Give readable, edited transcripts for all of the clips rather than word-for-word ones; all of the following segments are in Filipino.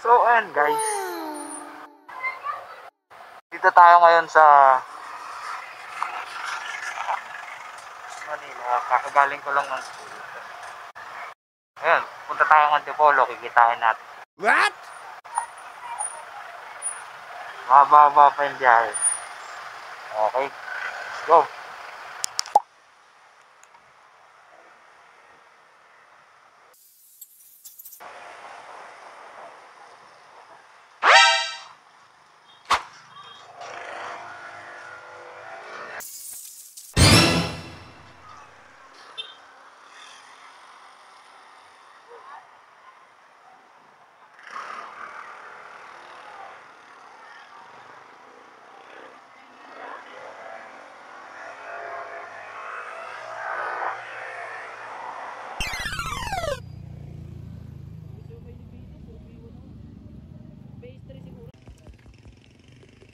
So, ayan guys. Dito tayo ngayon sa Manila. Kakagaling ko lang ng school. Ayan, punta tayo ng Antipolo. Kikitain natin. What? Mababa pa yung biyahe. Okay. Let's go.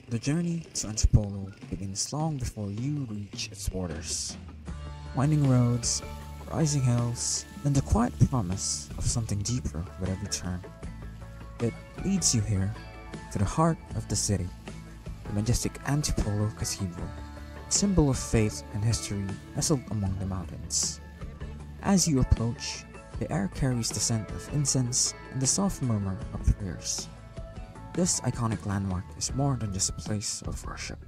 The journey to Antipolo begins long before you reach its borders. Winding roads, rising hills, and the quiet promise of something deeper with every turn. It leads you here, to the heart of the city, the majestic Antipolo Cathedral, a symbol of faith and history nestled among the mountains. As you approach, the air carries the scent of incense and the soft murmur of prayers. This iconic landmark is more than just a place of worship.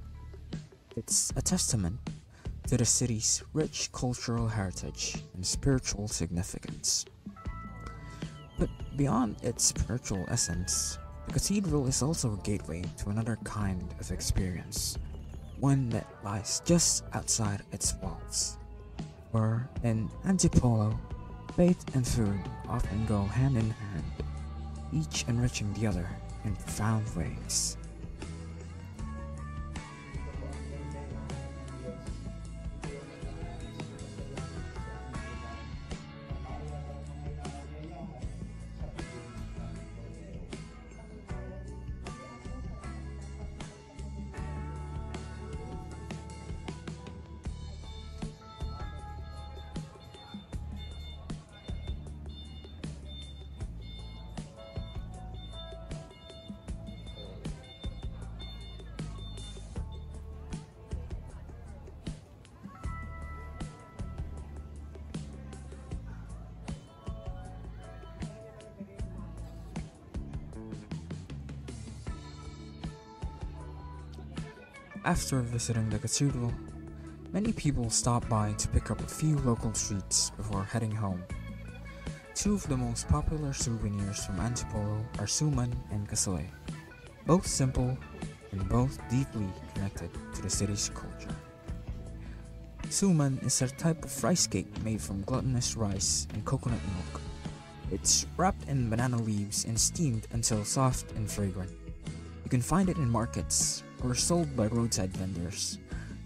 It's a testament to the city's rich cultural heritage and spiritual significance. But beyond its spiritual essence, the cathedral is also a gateway to another kind of experience, one that lies just outside its walls. Where in Antipolo, faith and food often go hand in hand, each enriching the other in profound ways. After visiting the cathedral, many people stop by to pick up a few local treats before heading home. Two of the most popular souvenirs from Antipolo are suman and kasoy, both simple and both deeply connected to the city's culture. Suman is a type of rice cake made from glutinous rice and coconut milk. It's wrapped in banana leaves and steamed until soft and fragrant. You can find it in markets or sold by roadside vendors,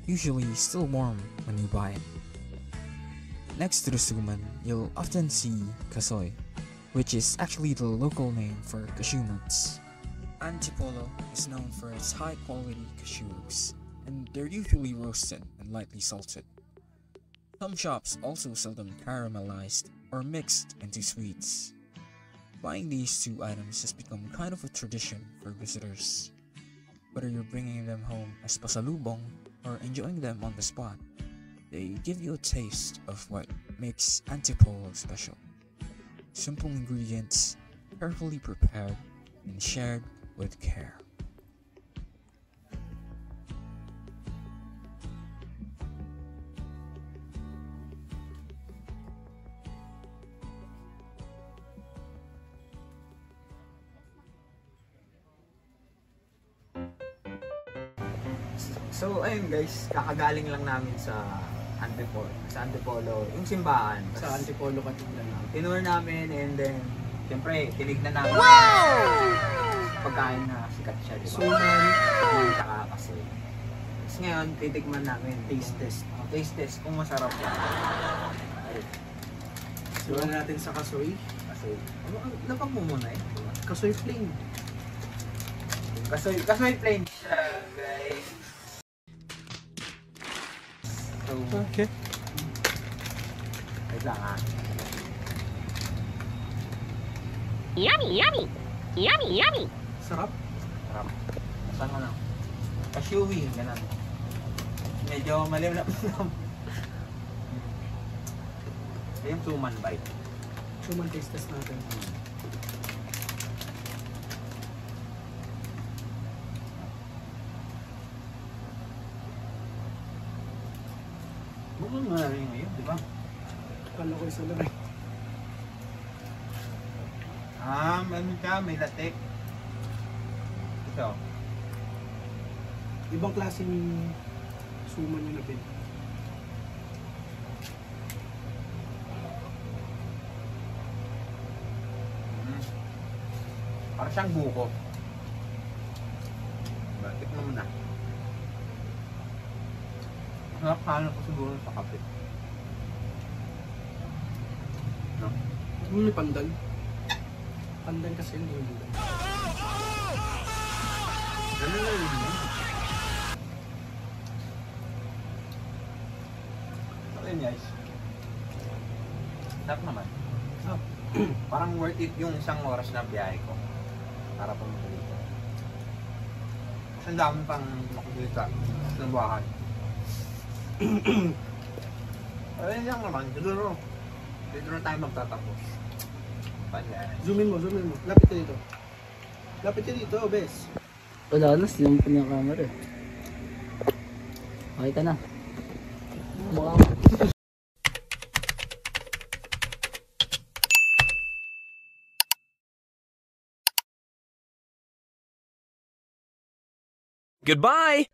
usually still warm when you buy it. Next to the suman, you'll often see kasoy, which is actually the local name for cashew nuts. Antipolo is known for its high-quality cashews, and they're usually roasted and lightly salted. Some shops also sell them caramelized or mixed into sweets. Buying these two items has become kind of a tradition for visitors. Whether you're bringing them home as pasalubong or enjoying them on the spot, they give you a taste of what makes Antipolo special. Simple ingredients, carefully prepared, and shared with care. So, ayun guys, kakagaling lang namin sa Antipolo, yung simbahan. Sa Antipolo Cathedral namin. Tinur namin and then, siyempre, tinignan namin pagkain na sikat siya, diba? Suman, tsaka kasoy. Tapos ngayon, titikman namin. taste test. Taste test kung masarap yan. Simulan natin sa kasoy. Kasoy. Lapag mo muna eh. Kasoy plain. Kasoy plain siya, guys. So, Okay. wait lang ha. Yummy, yummy. Sarap. Sarap. Saan mo na? Cashewy, ganun. Medyo malim na. Ito yung suman bite. Suman taste test natin. Bukod mo na rin ngayon, di ba? Kala ko isa lang eh. Ano siya? May latik. Ito. Ibang klaseng suman yung napin. Para siyang buko. Tikman mo na. Masarap kanan ko siguro sa kape. No? May pandan. Pandan kasi hindi yung bulan. Ganun na yun. Okay guys. Sarap naman. Sarap. Parang worth it yung isang oras na biyahe ko. Para pumunta dito. Kasi ang dami pang makikita sa buwakan. Ayun lang naman, siguro. Dito na tayo magtatapos. Zoom in mo, zoom in mo. Lapit ka dito. Lapit ka dito, bes. Wala na, silang pa niya camera eh. Okay ka na. Mukha mo. Goodbye!